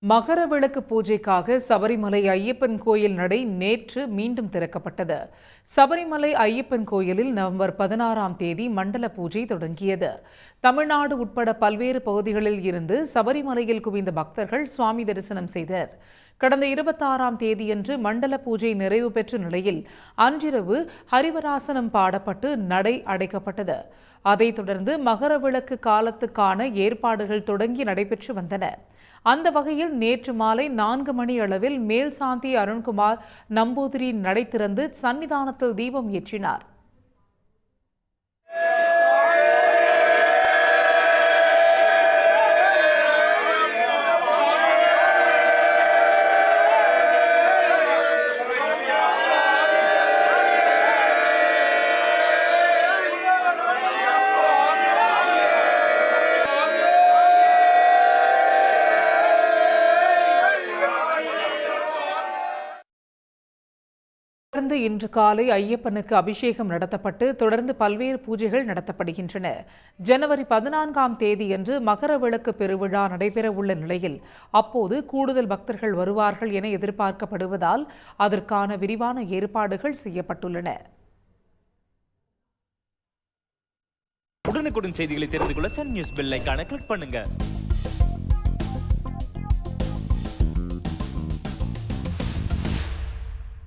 மகர விளக்கு பூஜைக்காக சபரிமலை ஐயப்பன் கோயில் நடை நேற்று மீண்டும் திறக்கப்பட்டது. சபரிமலை ஐயப்பன் கோயிலில் நவம்பர் 16ஆம் தேதி மண்டல பூஜை தொடங்கியது. தமிழ்நாடு உட்பட பல்வேறு பகுதிகளில் இருந்து சபரிமலையில் குவிந்த பக்தர்கள் சுவாமி தரிசனம் செய்தனர். கடந்த 26ஆம் தேதியன்று மண்டல பூஜை நிறைவு பெற்ற நிலையில் அன்றிரவு ஹரிவராசனம் பாடப்பட்டு நடை அடைக்கப்பட்டது. அதைத் தொடர்ந்து மகர விளக்கு காலத்துக்கான ஏற்பாடுகள் தொடங்கி நடைபெற்று வந்தன. அந்த வகையில் நேற்று மாலை 4 மணி அளவில் மேல்சாந்தி அருண்குமார் நம்பூதிரி நடை திறந்து சன்னிதானத்தில் தீபம் ஏற்றினார். தொடர்ந்து இன்று காலை ஐயப்பனுக்கு அபிஷேகம் நடத்தப்பட்டு தொடர்ந்து பல்வேறு பூஜைகள் நடத்தப்படுகின்றன. ஜனவரி 14ஆம் தேதியன்று மகர விளக்கு பெருவிழா நடைபெறவுள்ள நிலையில் அப்போது கூடுதல் பக்தர்கள் வருவார்கள் என எதிர்பார்க்கப்படுவதால் அதற்கான விரிவான ஏற்பாடுகள் செய்யப்பட்டுள்ளன. உடனுக்குடன் செய்திகளை தெரிந்து கொள்ள சன் நியூஸ் பெல் ஐகானை கிளிக் பண்ணுங்க.